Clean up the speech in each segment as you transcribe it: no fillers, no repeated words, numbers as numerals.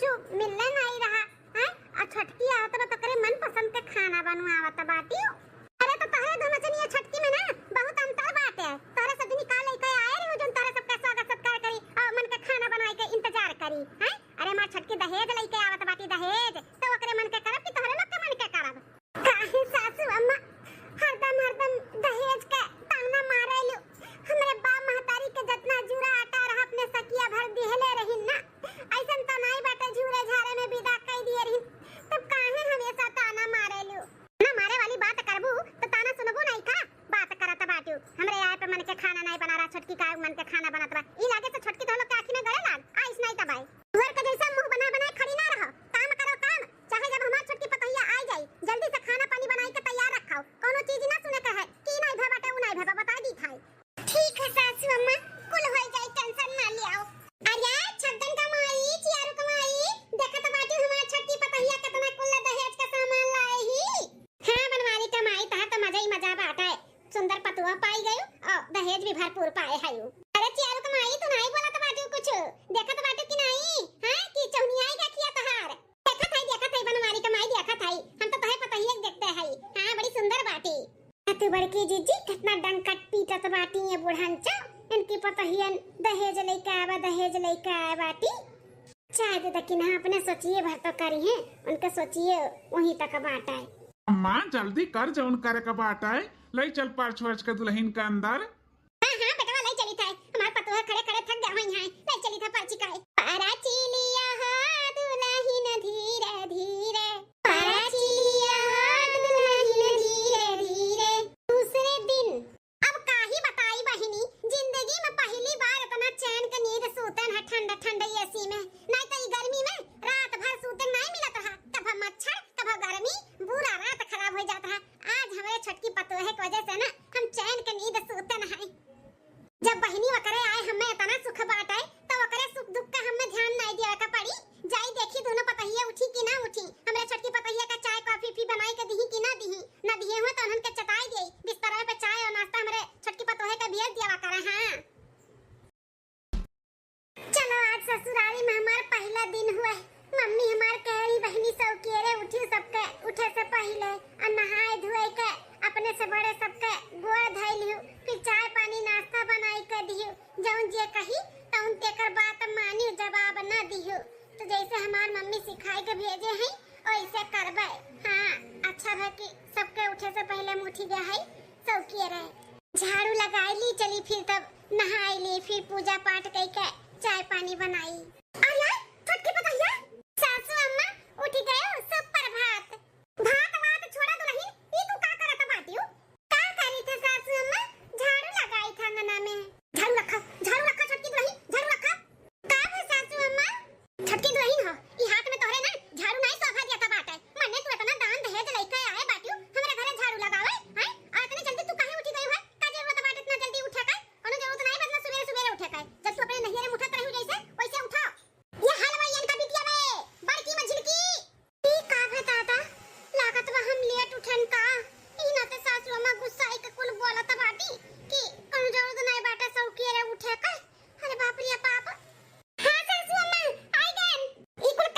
कुछ मिलने नहीं रहा है। आ छटकी आवत बा तकरे मन पसंद के खाना बनवावत बाटी। अरे तो तहरे दोनों जनिया छटकी में ना बहुत अंतर बाटे। तोरे सब दिन का लेके आए रही जोन तोरे सबका स्वागत सत्कार करी और मन के खाना बनाए के इंतजार करी हैं। अरे मां छटकी दहेज लेके आवत बाटी दहेज तो ओकरे मन के करब कि तोहरे लोग के मन के करब। काहे सासू अम्मा हरदम दहेज के ताना मारेलु। हमरे बाप महतारी के जतना जूरा आटा रहा अपने सकिया भर दिहले रहिन ना ऐसन त नहीं बाटे झूरे झारे में विदा कई दिए रहिन। तब काहे हमेशा ताना मारेलु। ना मारे वाली बात करबू तो ताना सुनबू नहीं का बात करत बाटू। हमरे आए पे मन के खाना नहीं बना रहा छटकी का मन के खाना बनत बा। ई लागे तो छटकी तो लोग के आंखी में गड़े लाग आइस नहीं तबाई घर के जैसा मुंह बना बना खड़ी ना रहो। काम करो काम चाहे जब हमार छटकी पतैया आ जाई जल्दी से खाना पानी बनाई के तैयार रखाओ। कोनो चीज ना सुने के है की नहीं भा बाटे उ नहीं भा बता दी थाई। ठीक है सासू अम्मा कुल हो जाए टेंशन ना लियाओ। अरे छगन का माई चियारू का माई देखत बाटी हमार छटकी पतैया कितना कुल दहेज का सामान लाई ही। हां बनवारी का माई तहा तो मजा ही मजा बाटे। सुंदर पतुआ पाई गयो और दहेज भी भरपूर पाए हयो। अरे चियारू का माई तू नहीं बोलत बाटी कुछ देखत बाटी कि नहीं हां की चौनियाई का किया तहार देखत है बनवारी का माई देखत है। हम तो तहे पतैया देखते हैं हां बड़ी सुंदर बाटी। तू बड़की जीजी कितना डंकट पीटत बाटी ये बुढ़ांचा इनकी पतहियन दहेज लेके आए बाटी। चाहे दे तक ना अपने सोचिए भर तो करी है उनके सोचिए वहीं तक बाटा है। अम्मा जल्दी कर जौन करे का बाटा है ले चल पार्च वर्च के दुल्हन का अंदर। हां हां बेटवा ले चली था हमार पतोहा खड़े खड़े थक गए हैं ले चली था पर्ची का पाराची लिया हाथ दुल्हन धीरे धीरे पाराची लिया हाथ दुल्हन धीरे धीरे। दूसरे दिन अब काहे बताई बहिनी जिंदगी में पहली बार इतना चैन के नींद सोतन है ठंडा ठंडा एसी में नहीं तो ये गर्मी में रात भर सोते नहीं मिलत रहा। कभी मच्छर कभी गर्मी पूरा रात खराब हो जाता है। आज हमारे छटकी पतोहे की वजह से ना हम चैन के नींद सोते नहीं। जब बहिनी वकरे आए हमें इतना सुख बाटाए तो वकरे सुख दुख का हमें ध्यान नहीं दिया का पड़ी। जाई देखी दोनों पतहिया उठी कि ना उठी हमरे छटकी पतहिया का चाय कॉफी पी बनाई के दही कि ना दिए हुए तो उनके चटाई देई बिस्तर पे चाय और नाश्ता हमरे छटकी पतोहे का भेज दिया करे। हां चलो आज ससुराली में हमार पहला दिन हुआ। मम्मी हमार कह रही बहनी सब केरे उठी सबके उठे से पहले और नहाए धोए के अपने से बड़े सबके गोड़ धइलियो फिर चाय पानी नाश्ता बनाई के दियो जौन जे कही तौन तेकर बात मानी जवाब ना दियो। तो जैसे हमार मम्मी सिखाई के भेजे हैं वैसे करबे। हां अच्छा है कि सबके उठे से पहले मुठी गया है सब किए रहे झाड़ू लगाई ली चली फिर तब नहाई ली फिर पूजा पाठ कई के चाय पानी बनाई। अरे छटकी पतैया सासू अम्मा उठ गए सब प्रभात भात वात छोड़ा दुल्हन ई तू का करत बाटियो का करी थे सासू अम्मा झाड़ू लगाई था अंगना में। झाड़ू रखा छटकी दुल्हन झाड़ू रखा का है सासू अम्मा छटकी दुल्हन हो ई हाथ में तोहरे ना झाड़ू नहीं सोभा दिया था बाटे मने तू इतना दान दहेज लेके आए बाटियो हमरे घरे झाड़ू लगावे हैं और इतनी जल्दी तू काहे उठी गई है का जरूरत बाटे इतना जल्दी उठे का कोनो जरूरत नहीं बदला सवेरे उठे का जब तू अपने नहिरे में उठत रही जैसे वैसे उठा। ये हलवाईयन का बिटिया में बड़की मंजिल की ई का है दादा लागत बा हम लेट उठन का ई ना ते सासू अम्मा गुस्सा के कुल बोलत बाटी कि कोनो जरूरत नहीं बाटे सब केरे उठे का। अरे बाप रे बाप हां सासू अम्मा आई गन ई कुल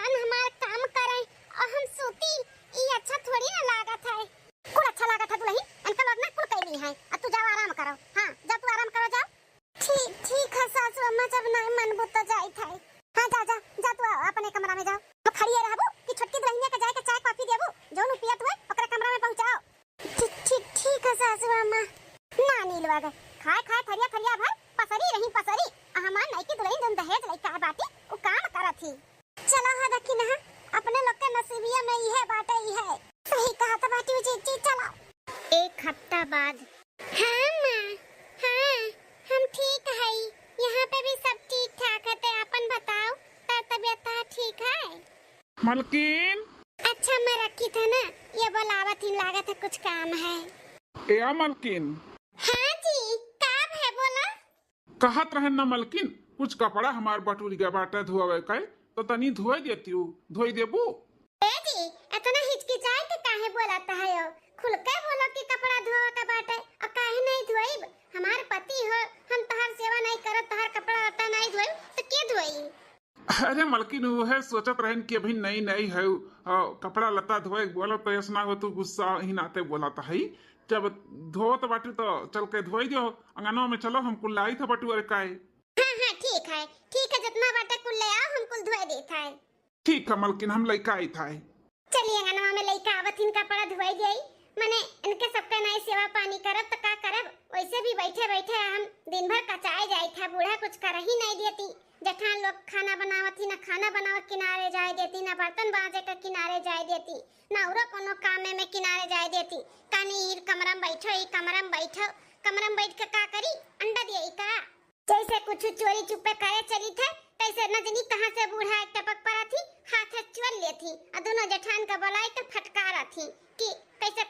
जवन हमार काम करे और हम सूती ई अच्छा थोड़ी ना लागत है। कुल अच्छा लागत है दुल्हन, इनका लोग ना कुल कैली है। अब तू जाओ आराम करो। हां जा तू आराम करो जाओ। ठीक ठीक है सासू अम्मा, जब नहीं मन बुत जाई था। हां जा जा जा तू अपने कमरा में जाओ। तो खड़िए रहबू कि छोटकी दुल्हनिया के जाए के चाय कॉफी देबू, जोन पियत हुए ओकरा कमरा में पहुंचाओ। ठीक है सासू अम्मा। ना नीलवा गए खाए खाए थरिया थरिया भर पसरी रही पसरी। हमार नहीं की दुल्हन जन दहेज लई का बाटी उ काम करत थी। चलो हा दखी ना अपने लोग के नसीबिया में ही है बाटे ही है। सही कहा था बाटी जी। चलो 1 हफ्ता बाद। हां मां, हां हम ठीक है, यहाँ पे भी सब ठीक ठाक है। ते अपन बताओ तबियत ठीक है? मलकिन अच्छा मैं रखी था ना, ये बोलावत ही लागत है कुछ काम है। ए मलकिन। हाँ जी काम है बोला। कहत रहे न मलकिन कुछ कपड़ा हमार बटूरी के बाटे धोवे के तो तनी धोई देती हूँ, धोई देबू? ए जी इतना हिचकिचाए के काहे बोलता है यो? खुल के बोलो कि कपड़ा धोवे का बाटे और काहे नहीं धोईब? हमार पति हो, हम तहार सेवा नहीं करत, तहार कपड़ा लत्ता नहीं धोईब तो के धोई? अरे मलकिन वो है सोचत रहन कि अभी नई है कपड़ा लत्ता धोए बोलो तो ऐसा हो तू गुस्सा ही नाते बोला था ही। जब धोत बाटू तो चल के धोई दियो अंगनवा में। चलो हम कुल लाई था बटू अरे काहे। हाँ ठीक है जितना बाटे कुल ले आओ, हम कुल धोए देता है। ठीक है मलकिन हम लइका आई था। चलिए अंगनवा में लइका आवत हिन कपड़ा धोई देई। मने इनके सबका नहीं सेवा पानी करब तो का करब? वैसे भी बैठे बैठे हम दिन भर कचाए जाई था। बूढ़ा कुछ कर ही नहीं देती। जठान लोग खाना बनावत ही ना, खाना बनावत किनारे जाए देती ना, बर्तन बाजे के किनारे जाए देती ना, औरो कोनो कामे में किनारे जाए देती। कानी कमरा में बैठो, ई कमरा में बैठो, कमरा में बैठ के का करी? अंडा दिए का? जैसे कुछ चोरी चुपे करे चली थे तैसे न जानी कहां से बूढ़ा एक टपक पड़ा थी, हाथ चुर लेती और दोनों जठान का बुलाई के फटकारा थी कि कैसे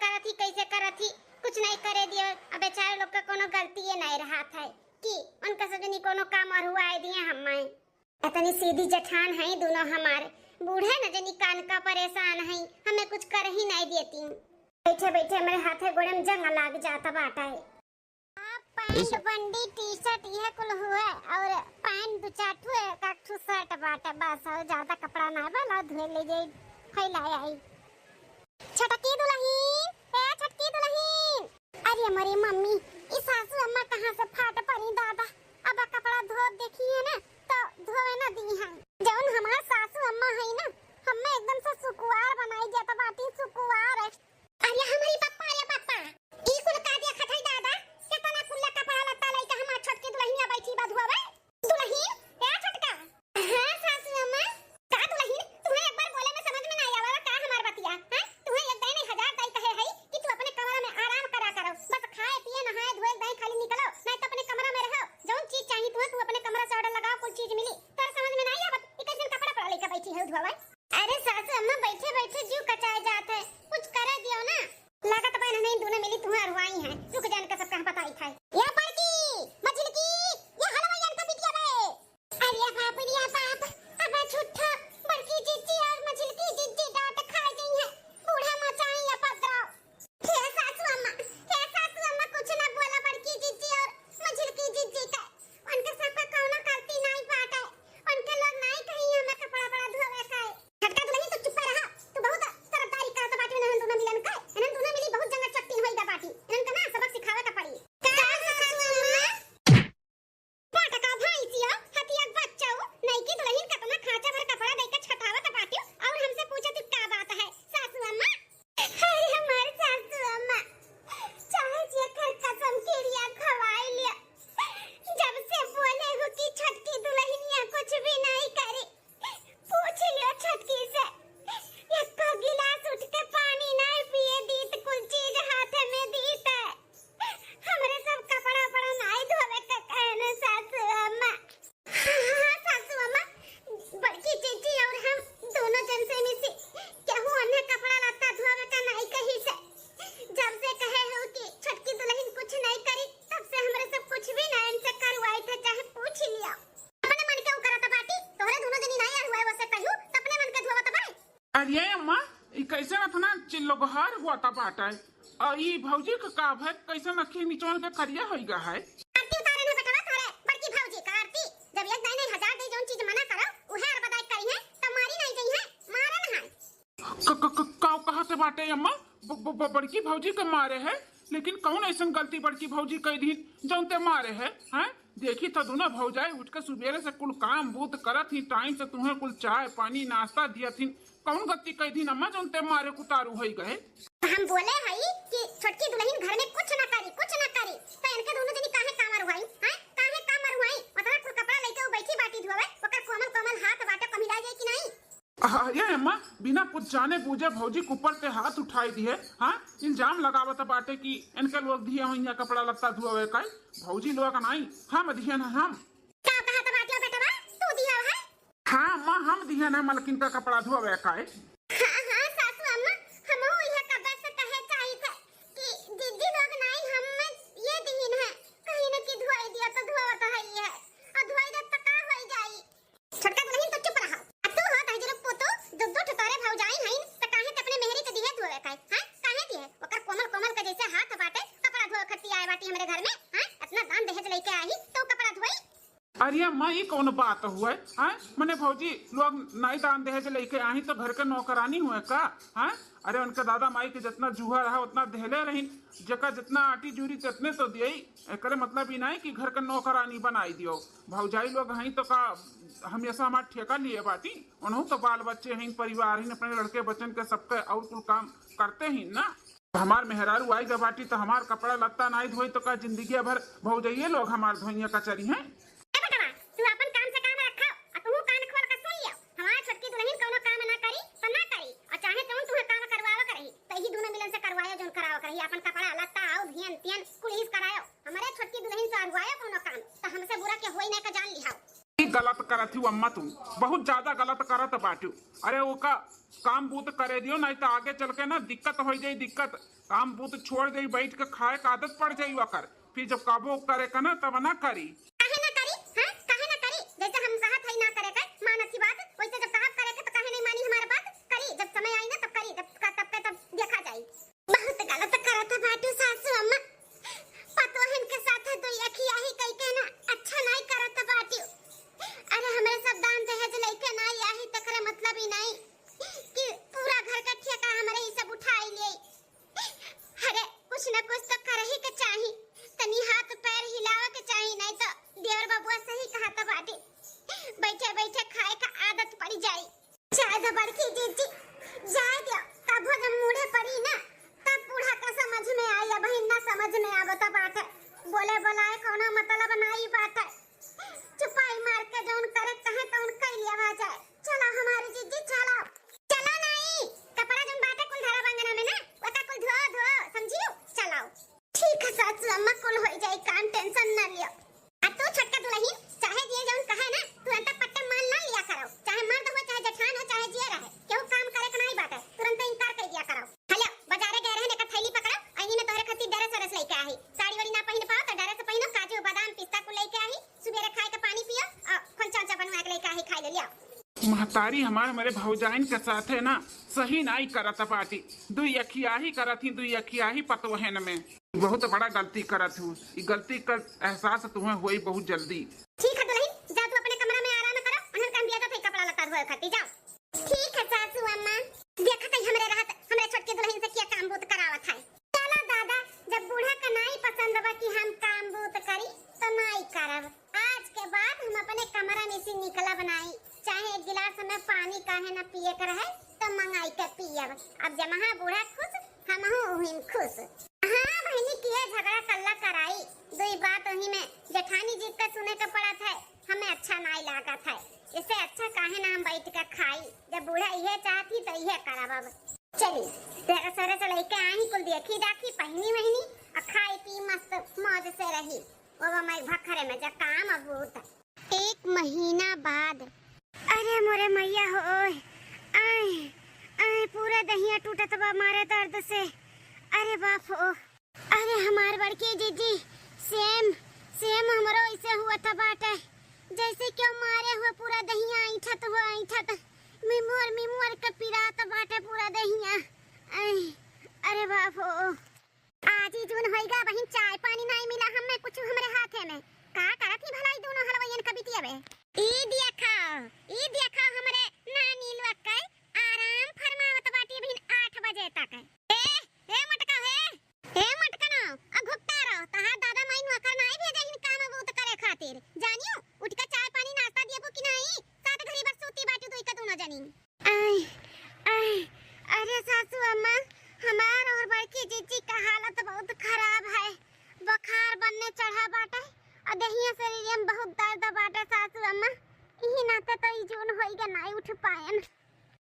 करा थी कुछ नहीं करे दियो। अब बेचारे लोग का कोनो गलती नहीं रहा था कि उनका सजनी कोनो काम और हुआ है दिए। हमें इतनी सीधी जठान है दोनों हमारे। बूढ़े न जानी कान का परेशान है, हमें कुछ कर ही नहीं देती। बैठे बैठे मेरे हाथे गोड़े में जंग लग जाता बाटा है। पैंट बंडी टी शर्ट यह कुल हुआ और पैंट दो चाटू है काठू शर्ट बाटा बस। और ज्यादा कपड़ा ना वाला धोए ले जाई फैलाए आई। छटकी दुल्हन, ए छटकी दुल्हन। अरे हमारी मम्मी इस सासू अम्मा कहां से फाट पड़ी दादा। अब कपड़ा धो देखी है ना तो धोए ना दी है। जौन हमार सासू अम्मा है ना, हमें एकदम से सुकुवार बनाई जाता बाटी सुकुवार। अरे हमारी पप्पा ई कुल का दिया खथई दादा कितना कुल्ला कपड़ा लत्ता लइका हमार छटकी दुल्हनिया बैठी बा धोवे। दुल्हन ए छटका। हां सासू अम्मा। का दुल्हन तुम्हें एक बार बोले में समझ में नहीं आवा का हमार बतिया? हां तुम्हें एक दिन 1000 दाई कहे है कि तू अपने कमरा में आराम करा करो, बस खाए पिए नहाए धोए दाई खाली निकलो, नहीं तो अपने कमरा में रहो। जौन चीज चाहिए तू अपने कमरा से ऑर्डर लगाओ, कुछ चीज मिली। तर समझ में नहीं आवत ई कैसे कपड़ा पड़ा लइका बैठी है धोवे। अरे सासू अम्मा बैठे बैठे जीव कचाए जात है, कुछ कर दियो ना। लागत बहन नहीं दोनों मिली तुम्हें अरवाई है। रुक जान का सब कहां पता ही था। या पड़की मछली ये हलवाईन का बिटिया बे। अरे बाप रे बाप, अब छुट्टा बड़की जीजी और मछली की जीजी डांट खा गई है। बूढ़ा मचाई या पत्राव। हे सासू अम्मा कुछ ना बोला बड़की जीजी और मछली की जीजी का। उनके सब का कौन करती नहीं पाता है। उनके लोग नहीं कहीं हमें कपड़ा बड़ा धोवे का है। छटका दुल्हन तो चुप रहा, तू बहुत तरफदारी करत बाटी नहन दोनों मिलन का। नहन दोनों मिली बहुत जंगल चट्टी होई दा बाटी। नहन का ना सबक सिखावे का पड़ी। का सासू अम्मा पाटा का भाई सिया हतिया बच्चा नहीं की दुल्हन कितना खाचा भर कपड़ा देके छटावा का बाटी और हमसे पूछे तू क्या बात है सासू अम्मा। अरे हमारे सासू अम्मा चाहे जे कर कसम किरिया खवाई लिया। जब से बोले हो कि छटकी दुल्हनिया कुछ भी नहीं करे, पूछ लियो छटकी से एक को गिलास उठ के पानी नहीं पिए दी तो कुल चीज हाथ में दी है। हमरे सब कपड़ा पड़ा नहीं धोवे का कहने सासू अम्मा। हाँ सासू अम्मा, बड़की जीजी और हम दोनों जन से मिसी केहू अन्य कपड़ा लत्ता धोवे का नहीं कही से। जब से कहे हो कि छटकी दुल्हन कुछ नहीं करी तब से हमरे सब कुछ भी नहीं इनसे करवाई थे, चाहे पूछ लिया। अपने मन के करत बाटी तोहरे दोनों जनी नहीं हुआ है वैसे कहू तो अपने मन के धोवत बाई। अरे अम्मा ई कैसे इतना चिल्लोगहर हुआ था बाटा और ई भौजी का है कैसे नखी निचोड़ के करिया होई गा है। आरती उतारे ने बेटवा थारे बड़की भौजी का आरती। जब एक दिन 1000 दे जोन चीज मना करो उहे और बदाई करी है तो मारी नहीं गई है। कहा से बाटे अम्मा बड़की भौजी के मारे है, लेकिन कौन ऐसा गलती बड़की भौजी कई दिन जौनते मारे है? हैं देखी तो दोनों भौजाई उठ के सुबेरे से कुल काम बूत करत ही, टाइम से तुम्हें कुल चाय पानी नाश्ता दिया थी। कौन गलती कई दिन अम्मा जौनते मारे कुतारू हो गए? हम बोले हई कि छोटकी दुल्हन घर में कुछ ना करी तो इनके दोनों जनी काहे काम रुआई हैं? काहे काम रुआई? मतलब कुल कपड़ा लेके वो बैठी बाटी धोवे, ओकर कोमल कोमल हाथ बाटे कमिला जाए कि नहीं? ये अम्मा बिना कुछ जाने बूझे भौजी के ऊपर से हाथ उठाई दिए। हाँ इल्जाम लगावत बाटे कि इनके लोग दिए हुई कपड़ा लगता धुआवे का। भौजी लोग नहीं, हम दिए ना। हम क्या कहा था बाटियो बेटवा? तू दिया है? हाँ अम्मा हम दिए ना मलकिन का कपड़ा धुआवे का। हाँ सासू अम्मा, हमहु यह कब्बे से कहे चाहिए थे कि दीदी लोग नहीं, हम ये दीन है कहीं न की धुआई दिया तो धुआवत है ये, और धुआई दे तो का होई जाई। छोटका दुल्हन तो चुप रहा। तू हो ताई जरो पोतो दो ठिकारे भौजाई हईन त काहे ते अपने मेहरी के दिए धुआवे का? हैं काहे दिए? ओकर कोमल कोमल के जैसे हाथ बाटे कपड़ा धोए खती आए बाटी हमरे घर में। हैं इतना दान दहेज लेके आई तो कपड़ा धोई? अरे अम्मा ये कौन बात हुआ है? मैंने भौजी लोग नहीं दान दहेज लेके आई तो घर के नौकरानी हुए का? हैं अरे उनके दादा माई के जितना जूहा रहा उतना दहले रही, जका जितना आटी जूरी तितने तो दिए। एक मतलब ही नहीं कि घर के नौकरानी बनाई दियो। भौजाई लोग हैं तो का हमेशा हमारे ठेका लिए बाटी, उन्हों तो बाल बच्चे हैं, परिवार हैं, अपने लड़के बच्चन के सबके और कुल काम करते ही ना। हमार मेहरारू आई गा बाटी तो हमार कपड़ा लत्ता नहीं धोई तो का जिंदगी भर भौजाइये लोग हमार धोइया कचरी हैं। तू अपन काम से काम रखा और तू कान खोल के सुन लियो। हमार छोटकी दुल्हन कोनो काम ना करी तो ना करी, और चाहे तो तुम्हें काम करवावा करही तो ही दोनों मिलन से करवायो जोन करावा करही। अपन कपड़ा लत्ता आओ धियन तियन कुल हिस करायो। हमारे छोटकी दुल्हन से अगवायो कोनो काम तो हमसे बुरा के होई ना का जान लिहाओ। गलत करत हूँ अम्मा, तुम बहुत ज्यादा गलत करत बाटू। अरे वो का काम बूत करे दियो नहीं तो आगे चल के ना दिक्कत हो जाई। दिक्कत काम बूत छोड़ दे, बैठ के खाए का आदत पड़ जाई वकर, फिर जब काबू करे का ना तब ना करी। काहे ना करी? हां काहे ना करी? जैसे हम कहत हई ना करे का मान अच्छी बात, वैसे जब कहत करे के तो काहे नहीं मानी हमारी बात? करी जब समय आई ना तब करी, तब देखा जाई। बहुत गलत करत बाटू सासू अम्मा, पतोहन के साथ तो यखी आही कई के ना अच्छा नहीं करत बाटू। अरे हमारे सब दान दहेज लेके ना आही तकरे मतलब ही नहीं कि पूरा घर का ठेका हमारे ही सब उठाई ले। अरे कुछ ना कुछ तो कर ही के चाहिए, तनी हाथ पैर हिलावे के चाहिए, नहीं तो देवर बाबुआ सही कहा था बाटी बैठे बैठे खाए का आदत पड़ जाए। चाहे तो बड़की दीदी जाए दियो तब जब मुड़े पड़ी ना तब बूढ़ा का समझ में आई, अब ना समझ में आवत बात है। बोले बोलाए कोनो मतलब नहीं बात है, चुपाई मार के जौन करे कहे तो उनका ही लिया जाए। चलो हमारी जीजी चलो चलो, नहीं कपड़ा जौन बाटे कुल धरा बंगना में ना ओका कुल धो समझियो। चलो ठीक है सासू अम्मा, कुल हो जाए काम, टेंशन ना लियो। आ तू छोटका दुल्हन चाहे जे जौन कहे ना तुरंत पट्टे मान ना लिया करो, चाहे मर्द हो चाहे जेठान हो चाहे जिया रहे, केहू काम करे के नहीं बाटे तुरंत इनकार कर दिया करो। हेलो बाजारे गए रहे ने का थैली पकड़ो, अही में तोहरे खातिर डरे सरस लेके आई। साड़ी वाड़ी ना पहन पाओ तो डरे से पहनो, काजू बादाम पिस्ता को लेके आई, सुबेरे खाए के पानी पियो और खंचा बनवा के लेके आई, खाई ले लियो। महतारी हमारे मेरे भौजाइन के साथ है ना सही नहीं करत पाटी, दुई अखिया ही करत ही, दुई अखिया ही पतोहन में बहुत बड़ा गलती करत हूँ। ये गलती का एहसास तुम्हें हुई बहुत जल्दी। ठीक है दुल्हन जा तू अपने कमरा में आराम करो, अनहन काम दिया तो कपड़ा लता धोए खाती जाओ। ठीक है सासू अम्मा, देखत है हमरे रहत हमरे छोटके दुल्हन से क्या काम बूत करावत है। चलो दादा जब बूढ़ा का नहीं पसंद बा कि हम काम बूत करी तो नहीं करब। आज के बाद हम अपने कमरा में से निकला बनाई, चाहे एक गिलास में पानी काहे ना पिए कर है तो मंगाई के पियब। अब जमहा बूढ़ा खुश हमहु उहिन खुश। हाँ बहनी किए झगड़ा कल्ला कराई, दुई बात वही में जेठानी जी का सुने के पड़ा था, हमें अच्छा नहीं लगा था। इससे अच्छा काहे ना हम बैठ के खाई, जब बूढ़ा ये चाहती तो ये करब। अब चली तेरे सरे से लेके आई, कुल देखी दाखी पहनी वहनी और खाई पी मस्त मौज से रही। वो मैं भखरे में जब काम अब 1 महीना बाद, अरे मोरे मैया हो आए आए पूरा दहिया टूटत बा मारे दर्द से। अरे बाप हो, अरे हमार बड़की जीजी सेम हमरो ऐसे हुआ था बाटे, जैसे क्यों मारे हुए पूरा दहिया ऐठत मिमुर के पिरात बाटे पूरा दहिया। अरे बाप हो, आज ही जून होइगा बहिन, चाय पानी नहीं मिला हमें कुछ हमरे हाथे में। का करत ही भलाई दोनों हलवैयन कभी दियावे। ई देखा हमरे नानी लोग के आराम फरमावत बाटी सासू अम्मा, हमार और बड़की जीजी का हालत बहुत खराब है। बुखार बनने चढ़ा बाटे और देहिया शरीर में बहुत दर्द बाटे सासू अम्मा। इही नाते तो ई जून होइगा नहीं उठ पायन।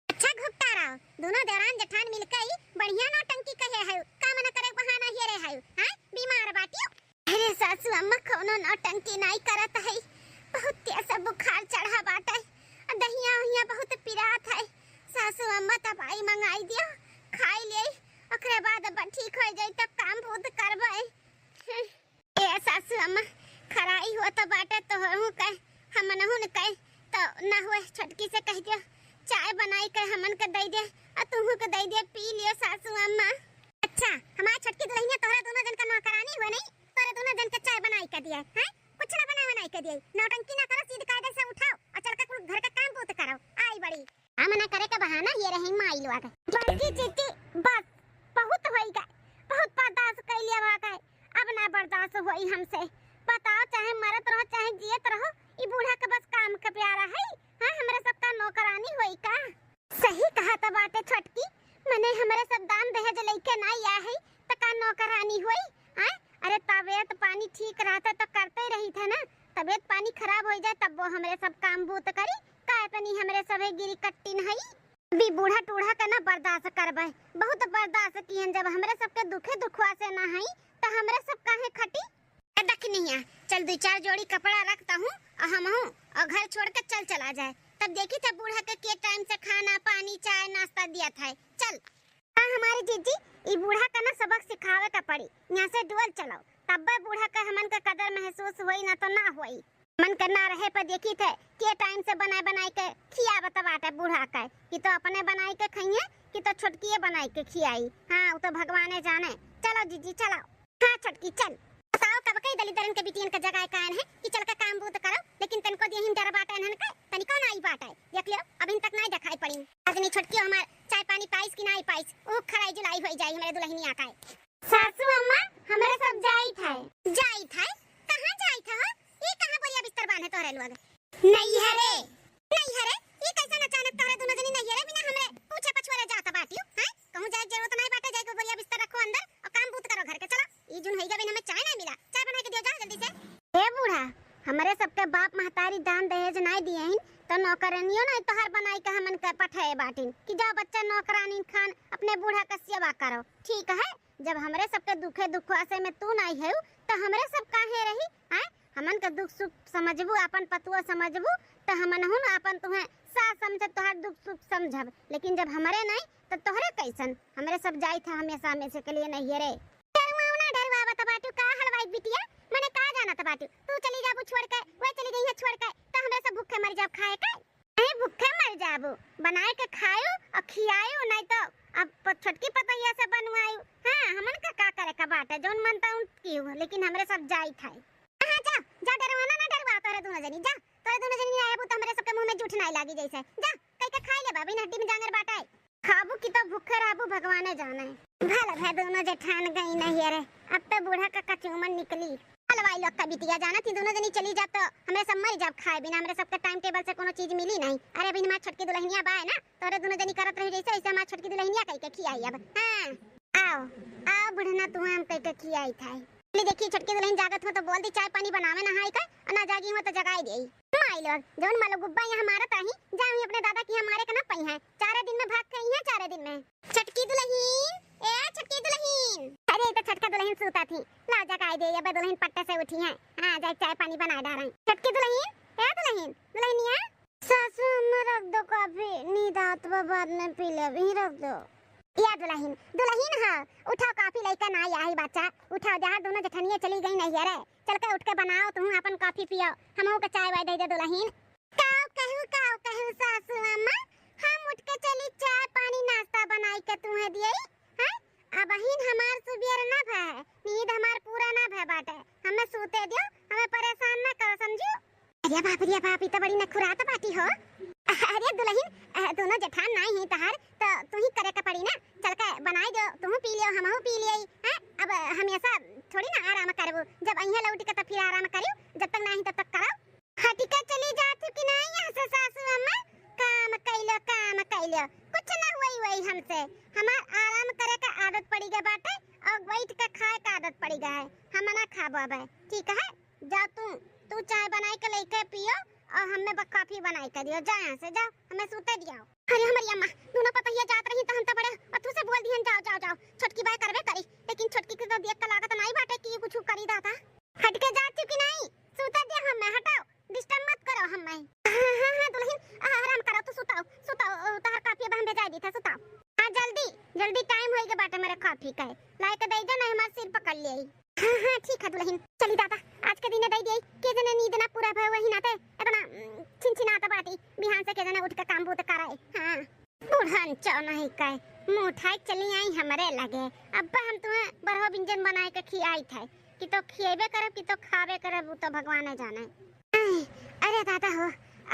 अच्छा घुपटा रहो, दोनों देवरान जेठान मिलकर बढ़िया नौटंकी कहे है। का मन करे बहाना ही रहे है, हां बीमार बाटियो। अरे सासू अम्मा कोनो नौटंकी नहीं करत है। बहुत तेज बुखार चढ़ा बाटे, दहिया हिया बहुत पिरात है। सासू अम्मा दवाई मंगाई दियो, खाई ले, ओकरे बाद अब ठीक हो जाई तब काम बहुत करबे। ए सासू अम्मा, खराई हो तो बाटे तो हूं कह, हमन हुन कह तो ना हुए छटकी से कह दियो चाय बनाई कर हमन के दे दे और तुहू के दे दे पी लियो सासू अम्मा। अच्छा हमार छटकी दुल्हनिया तोहरा दोनों जन का नौकरानी हुए नहीं, तोरे दोनों जन के चाय बनाई के दिए हैं, कुछ ना बनाई के दिए। नौटंकी ना करो, सीधे कायदे से उठाओ और चल के घर का काम पूरा करो। आई बड़ी हम ना करे का बहाना ये रही माई लुआ के। बड़की जीती बस बहुत होई गए, बहुत बर्दाश्त कर लिया बा गए, अब ना बर्दाश्त होई हमसे। बताओ चाहे मरत रहो चाहे जियत रहो, ई बूढ़ा के बस काम का प्यारा है। हां हमरे सबका नौकरानी होई का? सही कहा त बाटे छटकी, मने हमरे सब दान दहेज लेके ना आया है त का नौकरानी होई? हां अरे तबियत पानी ठीक रहता तो करते रही था ना, तबियत पानी खराब हो जाए तब वो हमरे सब काम बूत करी का तनी हमरे सबे गिरी कट्टिन है। भी बूढ़ा टूढ़ा का ना बर्दाश्त करबे, बहुत बर्दाश्त कियन। जब हमरे सबके दुखे दुखवा से ना है त हमरे सब काहे खटी? देख नहीं है, चल दो चार जोड़ी कपड़ा रखता हूँ और हम हूँ और घर छोड़ के चला जाए। तब देखी था बूढ़ा के टाइम से खाना पानी चाय नाश्ता दिया था। चल हाँ हमारी जीजी, ई बूढ़ा का ना सबक सिखावे का पड़ी। यहाँ से डुअल चलाओ तब बूढ़ा का हमन का कदर महसूस होई ना तो ना होई। मन करना रहे पर देखी थे के टाइम से बनाए के खिया बताबाटे बूढ़ा का कि तो अपने बनाई के खाइए कि तो छुटकी बनाई के खियाई। हाँ वो तो भगवाने जाने। चलो जीजी चलाओ। हाँ छटकी चल। बताओ कब कई दलितरन के बिटियन का जगह कायन है कि चल का काम बूत करो, लेकिन तनको दिहिन डर बाटे नन का तनिको ना आई बाटे। देख लियो अभी तक नहीं दिखाई पड़ी। आदमी छटकी हमार चाय पानी पाइस कि नहीं पाइस, ओ खराई जुलाई होई जाई हमरे दुल्हनिया का। सासू अम्मा हमरे सब जाई था कहां जाई था? ये कहां बोरिया बिस्तर बांधे तोरे लोग? नहीं हरे ये कैसा अचानक तोरे दोनों जनी नहीं हरे बिना हमरे पूछे पछुरे जाता बाटियो। हैं कहूं जाए जरूरत नहीं बाटे, जाए को बोरिया बिस्तर रखो अंदर और काम बूत करो घर के। चलो ई जुन होइगा बिना हमें चाय ना मिला, चाय बना के दियो जा जल्दी से। ए बूढ़ा हमरे सबके बाप महतारी दान दहेज नहीं दिए हैं तो नौकरानियों नहीं तोहर बनाई के हमन के पठाए बाटिन कि जाओ बच्चा नौकरानी खान अपने बूढ़ा का सेवा करो। ठीक है, जब हमरे सबके दुखे दुखवासे में तू नहीं है तो हमरे सब काहे रही? हैं हमन के दुख सुख समझबू, अपन पतुआ समझबू तो हमन हुन अपन तुम्हें सास समझ तोहर दुख सुख समझब, लेकिन जब हमरे नहीं तो तोहरे कैसन? हमरे सब जाई था हमेशा हमेशा के लिए नहीं रे। डरवा बता बाटू का हलवाई बिटिया मने का जाना था बाटू, तू चली जाबू छोड़ के, वो चली गई है छोड़ के तो हमरे सब भूखे मर जाब खाए का? नहीं भूखे मर जाबू, बनाए के खायो और खियायो नहीं तो अब छटकी पतैया से बनवायो। हां हमन का करे का बाटे जोन मनता उन की, लेकिन हमरे सब जाई था। हां जा डरवाना ना डरवा तोरे दोनों जनी जा, तोरे दोनों जनी आएबू तो हमरे सबके मुंह में जूठ नहीं लागी जैसे। जा कई के खाई ले बाबी हड्डी में जांगर बाटे, खाबू की तो भूखे रहबू भगवाने जाने। भला भे दोनों जेठान गई नहीं रे, अब तो बूढ़ा का कचूमन निकली। हलवाई लोग का बिटिया जाना थी दोनों जनी चली जाब तो हमें सब मर जाब खाए बिना, हमरे सबके टाइम टेबल से कोनो चीज मिली नहीं। अरे अभी हमार छटकी दुल्हनिया बा है ना, तोरे दोनों जनी करत रही जैसे वैसे हमार छटकी दुल्हनिया कई के खियाई। अब हां आओ बुढ़ना तू हम कई के खियाई था। देखी छटकी दुल्हन जागत हो तो बोल दी चाय पानी बनावे नहाई का, ना जागी हो तो जगाई देई। माई लोग जोन मालो गुब्बा यहां मारत आही जाऊं अपने दादा की हमारे का ना पई है, 4 दिन में भाग गई है 4 दिन में। छटकी दुल्हन ए छटकी दुल्हन, अरे तो छटका दुल्हन सूता थी, ला जगाई दे। अब दुल्हन पट्टे से उठी है, हां जा चाय पानी बना डालें। छटकी दुल्हन ए दुल्हनिया सासू अम्मा रख दो कॉफी, नींद आत बाद में पी ले, भी रख दो। या दुल्हन हां उठाओ कॉफी लेकर ना आई बच्चा, उठाओ जहां दोनों जेठनिया चली गई नहीं रे, चल के उठ के बनाओ तुम अपन कॉफी पियो, हमहू के चाय वाय दे दे दुल्हन। काऊ कहू सासू अम्मा, हम उठ के चली चाय पानी नाश्ता बनाई के तुम्हें दिए। हां अब बहिन हमार सुबेर ना भे, नींद हमार पूरा ना भे बाटे, हमें सूते दियो, हमें परेशान ना करो समझो। अरे बाप ई तो बड़ी नखुरात बाटी हो। अरे दुल्हन दोनों जेठान नहीं है तहार तो तू ही करे का पड़ी ना, चल के बनाई दो, तुम पी लियो हमहू पी लियो। हां अब हमेशा थोड़ी ना आराम करबो, जब अइहे लौट के तो फिर आराम करियो, जब तक नहीं तब तक करो। हटी के चली जाती कि नहीं यहां से सासू अम्मा, काम कैलो कुछ ना हुई नहीं हुई हमसे। हमार आराम करे का आदत पड़ी गई बाटे और बैठ के खाए का आदत पड़ी गई है। हम ना खाबो बे, ठीक है? जा तू चाय बनाई के लेके पियो और हमें कॉफी बनाई के दियो। जा यहाँ से जाओ, हमें सूते दियो। अरे हमारी अम्मा दोनों पतैया जात रही तो हम तो बड़े और तू से बोल दिहन जाओ जाओ जाओ। छोटकी बाय करबे करी, लेकिन छोटकी के तो देख के लागत नहीं बाटे कि कुछ करी दाता। हट के जाती कि नहीं? सूते दियो हमें, हटाओ, डिस्टर्ब मत करो हमें। हां दुल्हन आराम करो, तू सुताओ तहर कॉफी बहन भेजा दी था, सुताओ। हां जल्दी टाइम होई के बाटे मेरे कॉफी का। लाए के दे दे नहीं हमार सिर पकड़ ले। हां ठीक है दुल्हन, चली दादा आज के दिन दे दे के जने नींद ना पूरा भय वही नाते इतना छिनछिनाता बाटी बिहान से के जने उठ के काम बूत कराए। हां बुढ़न चौ नहीं कहे मुंह उठाई चली आई हमरे लगे। अब हम तुम्हें बरहो व्यंजन बनाए के खियाई थे कि तो खिएबे करब कि तो खाबे करब, वो तो भगवान जाने। अरे दादा हो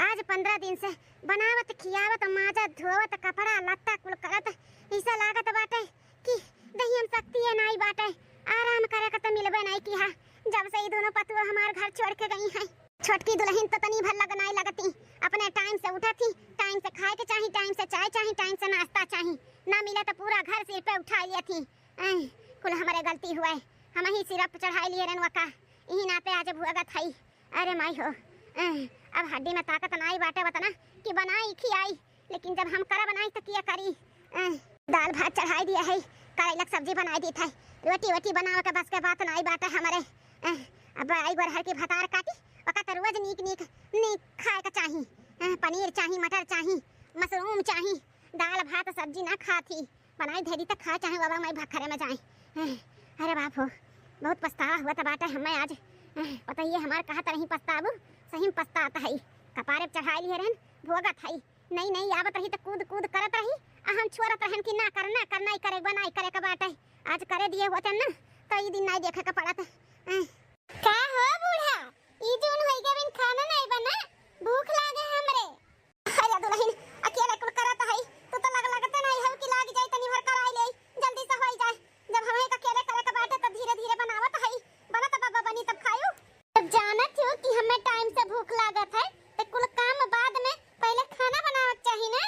आज 15 दिन से बनावत खियावत माजा धोवत कपड़ा लत्ता कुल करत ऐसा लागत बाटे कि दही हम शक्ति है नहीं बाटे। आराम करे का तो मिलबे नहीं किया जब से ये दोनों पतुआ हमारे घर छोड़ के गई हैं। छोटकी दुल्हन तो तनी भर लगनाई लगती, अपने टाइम से उठा थी, टाइम से खाए के चाहिए, टाइम से चाय चाहिए, टाइम से नाश्ता चाहिए, ना मिला तो पूरा घर सिर पे उठा लिया थी। कुल हमारे गलती हुआ है, हम ही सिरप चढ़ाई लिए रनवा का यही नाते आज भुगत है। अरे माई हो अब हड्डी में ताकत नहीं बाटे बतना कि बनाई खियाई, लेकिन जब हम करा बनाई तो किया करी। दाल भात चढ़ाई दिया है, करेला सब्जी बनाई दी था, रोटी बनावे के बस के बात नहीं बाटे हमारे। अब आई बार हर की भतार काटी वका रोज नीक खाए का चाहिए, पनीर चाहिए, मटर चाहिए, मशरूम चाहिए, दाल भात सब्जी ना खाती बनाई धेरी तक खा चाहे बाबा मैं भखरे में जाए। अरे बाप हो बहुत पछतावा हुआ था बाटे हमें आज। पता ही हमारे कहा तरह पछताबू सही में पछताता है। कपारे चढ़ाई लिए रहन भोगत है, नहीं आवत रही तो कूद करत रही, हम छोड़त रहन कि ना करना ही करे बनाई करे का बाटे। आज करे दिए होते ना तो ये दिन नहीं देखे का पड़त। का हो बूढ़ा ई जोन होई के बिन खाना नहीं बना, भूख लागे हमरे। अरे दुल्हन अकेले कुल करत है तो लगते नहीं है कि लाग जाए तनी भर कराई ले जल्दी से होई जाए। जब हमें अकेले करे का बाटे तो धीरे बनावत है, बना तो बाबा बनी तब खायो। जब जानत हो कि हमें टाइम से भूख लागत है तो कुल काम बाद में पहले खाना बनावत चाहिए ना।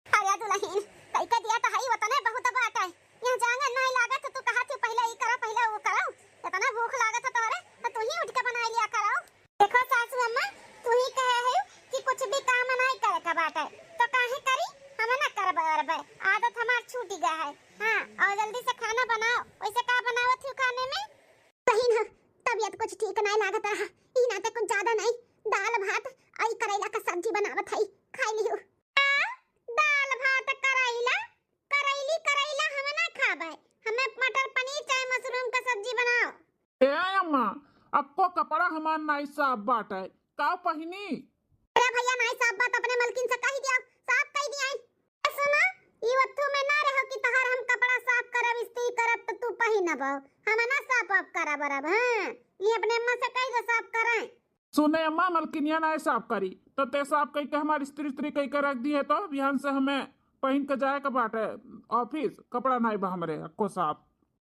अरे दुल्हन कई का दिया तो है वतने बहुत बात है, यहाँ जांगन नहीं लागत तो कहा थी पहले ई करा पहले वो करो, इतना भूख लागत है तोरे तो तू ही उठ के बना लिया करो। देखो सासू अम्मा तू ही कहे है कि कुछ भी काम नहीं करे का बात है तो काहे करी, हम ना करबे, आदत हमार छूट गया है। हां और जल्दी से खाना बनाओ। वैसे का बनावत हो खाने में? कहीं ना तबीयत कुछ ठीक नहीं लागत रहा, ई नाते कुछ ज्यादा नहीं, दाल भात आई करेला का सब्जी बनावत है, खाई लियो। दाल भात करेला हमें ना खाबे, हमें मटर पनीर चाहे मशरूम का सब्जी बनाओ। ए अम्मा अक्को कपड़ा हमार नाई साफ बाटे का पहिनी। अरे भैया नाई साफ बात अपने मलकिन से कह दिया, साफ कह दिया। सुनो ई वत्थु में ना रहो कि तहार हम कपड़ा साफ करब इस्त्री करब तो तू पहिनब, हम ना साफ आप करब बराब। हां ये अपने अम्मा से कह दो साफ करें। सुने अम्मा मलकिनिया ना साफ करी तो ते साफ कह के हमारी स्त्री कह के रख दी है, तो बिहान से हमें पहन के जाए का बाटे ऑफिस, कपड़ा नहीं बा हमरे अक्को साफ।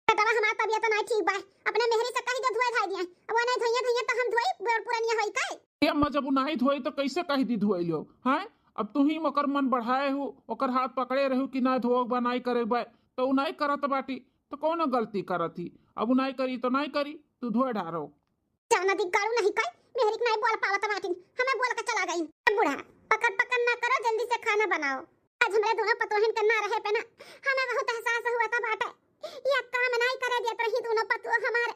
तबा हमार तबीयत नहीं ठीक बा, अपने मेहरी से कह दो धोए धाई दिया, अब वो नहीं धोइए तो हम धोई पूरा नहीं होई काई। ये अम्मा जब नहीं धोई तो कैसे कह दी धोई लो हैं? अब तू ही मकर मन बढ़ाए हो, ओकर हाथ पकड़े रहू कि ना धोग बा नहीं करे बा तो उ नहीं करत बाटी तो कौन गलती करत ही। अब नहीं करी तो नहीं करी, तू धोए ढारो। जाना दी गाड़ू नहीं काई मेहरी के नहीं बोल पावत बाटी, हमें बोल के चला गई। बूढ़ा पकड़ ना करो, जल्दी से खाना बनाओ। आज हमरे दोनों पतोहन के ना रहे पे ना हमें बहुत एहसास हुआ था बाटे, ये काम नहीं करे देत रही दोनों पतोह हमारे।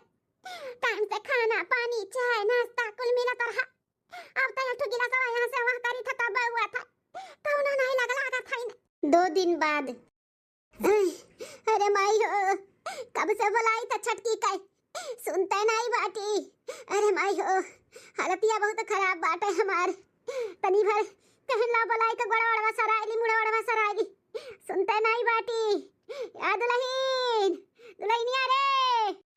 टाइम से खाना पानी चाय नाश्ता कुल मिलत रहा, अब तो एक गिलास यहाँ से वहाँ करी था तब हुआ था तो उन्हें नहीं लगा था। 2 दिन बाद अरे माई हो कब से बुलाई था छटकी का सुनते नहीं बाटी। अरे माई हो हालतिया बहुत खराब बाटे हमार, तनी भर कहला बुलाई का गोड़वा सरायली मुड़वा सरायली सुनते नहीं बाटी। याद दुल्हनिया रे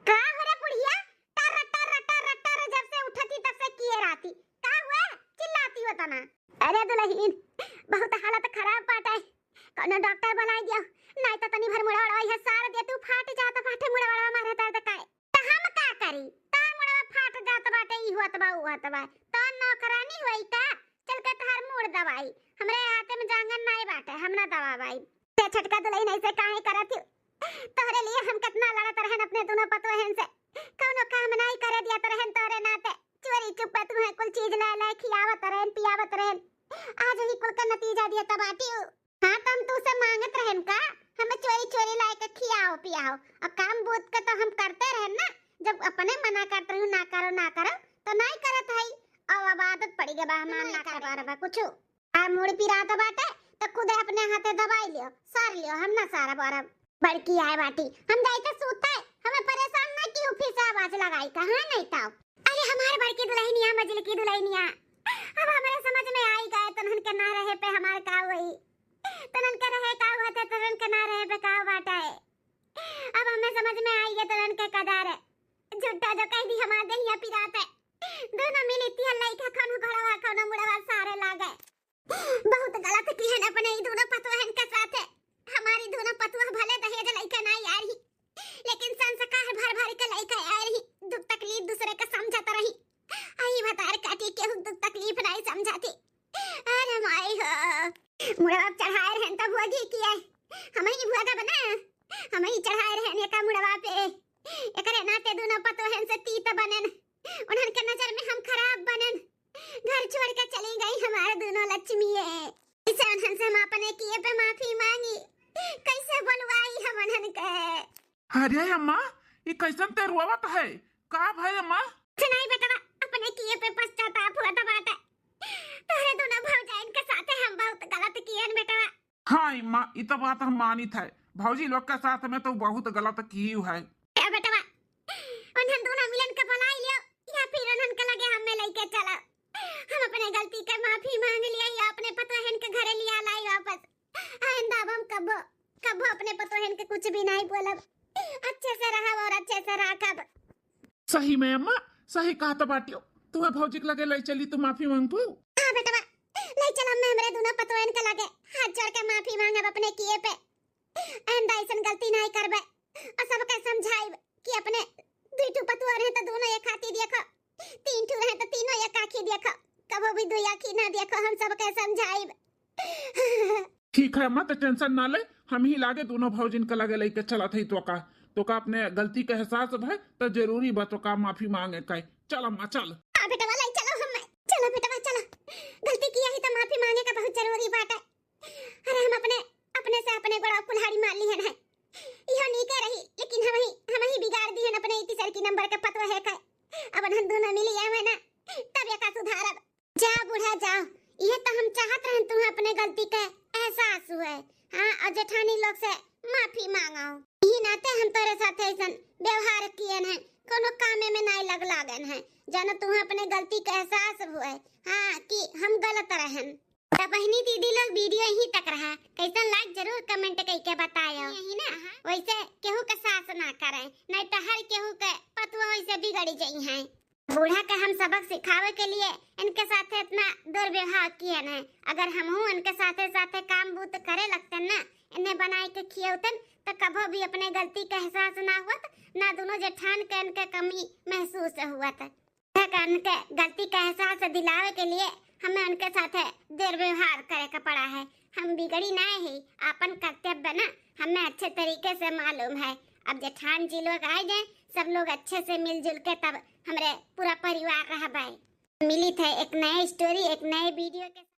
का हो रे बुढ़िया टर जब से उठती तब से किए राती का हुआ चिल्लाती हो तना। अरे दुल्हन बहुत हालत खराब बाटे, कोनो डॉक्टर बुलाई दियो नहीं तो तनी भर मुड़वा है सार दे तू फाट जाता फाटे मुड़वा मारे दर्द काए तो हम का करी, ता मुड़वा फाट जात बाटे ई होत बा तो नौकरानी होई का चल के तहार मुड़ दवाई हमरे हाथे में जांगन नहीं बाटे, हम ना दवा भाई। ते छटका दुल्हन ऐसे काहे करत हो? तोहरे लिए हम कितना लड़त रहन अपने दोनों पतोहन से। कौनो काम नहीं करे दिया रहन तोरे नाते। चोरी चुपे तुम्हें कुल चीज ले ले खियावत रहन पियावत रहन। आज ही कुल का नतीजा दिया तबाटी हो। हां तुम तू से मांगत रहन का हमें चोरी चोरी लाए के खियाओ पियाओ। अब काम बूत के तो हम करते रहन ना। जब अपने मना करते रहू ना करो तो नहीं करत हई। अब आदत पड़ी गए बा हमार ना करबा कुछ। आ मुड़ पिरात बाटे तो खुद अपने हाथे दवाई लियो सार लियो हम ना सारा बारब बड़की आए बाटी हम जाइते सूते हमें परेशान ना क्यों फिर से आवाज लगाई कहां नहीं था। अरे हमारे बड़की दुल्हनिया मजल की दुल्हनिया अब हमारे समझ में आई गए तनन के ना रहे पे हमार का वही तनन के रहे का हुआ था तनन के ना रहे पे का बाटा है। अब हमें समझ में आई है तनन के कदार है झूठा जो कह दी हमार दहिया पिरात है। दोनों मिली थी अल्लाह का खानो घड़वा खानो मुड़वा सारे लागे। बहुत गलत की है अपने ही दोनों पतोहन के साथ है। हमारी दोनों पतोह भले दहेज लइका ना आ रही लेकिन संस्कार भर भर के लइका आ रही। दुख तकलीफ दूसरे का समझत रही। आई भतार काटी के दुख तकलीफ नहीं समझाती। अरे माई हो मुड़वा चढ़ाए रहन तब भोगी किया हमें ही भुआ का बना हमें ही चढ़ाए रहन का मुड़वा पे एकरे नाते दोनों पतोहन से तीत बनन उन्हन के नजर में हम खराब बनन। घर छोड़ के चली गई हमारे दोनों लक्ष्मी है। इसे उन्हन से हम अपने किए पे माफी मांगी कैसे बुलवाई हम उन्हन के। अरे अम्मा ये कैसन ते रोवत है का भाई अम्मा? नहीं बेटा अपने किए पे पश्चाताप हुआ बाटे। तोरे दोनों भौजाइन के साथ हम बहुत गलत किए बेटा। हाँ अम्मा ये तो बात हम मानित है भौजी लोग के साथ में तो बहुत गलत की है। बेटा उन्हन दोनों मिलन के बुलाई लियो या फिर उन्हन के लगे हमें लेके चलो। हम अपने गलती के माफी मांग लिया या अपने पतोहन के घरे लिया लाई वापस। आइंदा हम कबो अपने पतोहन के कुछ भी नहीं बोलब। अच्छे से रहा और अच्छे से रखब। सही में अम्मा सही कहा तो बाटियो तुम्हें भौजी के लगे ले चली तो माफी मांगबू। हां बेटा ले चल हम हमरे दोनों पतोहन के लगे हाथ जोड़ के माफी मांगब अपने किए पे। आइंदा ऐसन गलती नहीं करबे और सबके समझाइब कि अपने दुईठू पतोह रहे तो दोनों एक हाथी देखो तीन ठू रहे तो तीनों एक आंखी देखो कबो भी दुई आंखी ना देखो हम सबके समझाइब। ठीक है अम्मा तो टेंशन ना ले हम ही लागे दोनों भौजिन के लगे लेके चला थी तो का अपने गलती के एहसास है तो जरूरी बात तो का माफी मांगे कई। चल अम्मा चल। हां बेटा वाला चलो हम चलो बेटा चलो गलती किया ही तो माफी मांगे का बहुत जरूरी बात है। अरे हम अपने से अपने बड़ा कुल्हाड़ी मार ली है ना इहो नहीं कह रही लेकिन हम ही बिगाड़ दी है अपने इतनी सर की नंबर के पतवा है का। अब हम दोनों मिली है ना तब का सुधारब। जा बूढ़ा जाओ ये तो हम चाहत रहन तुम अपने गलती का एहसास हुए। हां और जेठानी लोग से माफी मांगो ई नाते हम तोरे साथ ऐसन व्यवहार किए हैं कोनो कामे में नहीं लागन है जानो तुम अपने गलती का एहसास हुए। हां कि हम गलत रहन। तो बहनी दीदी लोग वीडियो यहीं तक रहा कैसा लाइक जरूर कमेंट करके बतायो यही ना वैसे केहू का सास ना करे नहीं तो हर केहू के पतवा वैसे बिगड़ जाई है। बूढ़ा के हम सबक सिखावे के लिए इनके साथ इतना दुर्व्यवहार किए हैं। अगर हम हूं इनके साथे काम बूत करे लगते ना इन्हें बनाए के खियौतन तो कभो भी अपने गलती का एहसास ना हुआ ना दोनों जेठान के इनके कमी महसूस हुआ था। उनके गलती का एहसास दिलावे के लिए हमें उनके साथ दुर्व्यवहार करे का पड़ा है। हम बिगड़ी ना है अपन कर्तव्य ना हमें अच्छे तरीके से मालूम है। अब जेठान जी लोग आ जाए सब लोग अच्छे से मिलजुल के तब हमारे पूरा परिवार रह पाए। मिली थे एक नए स्टोरी एक नए वीडियो के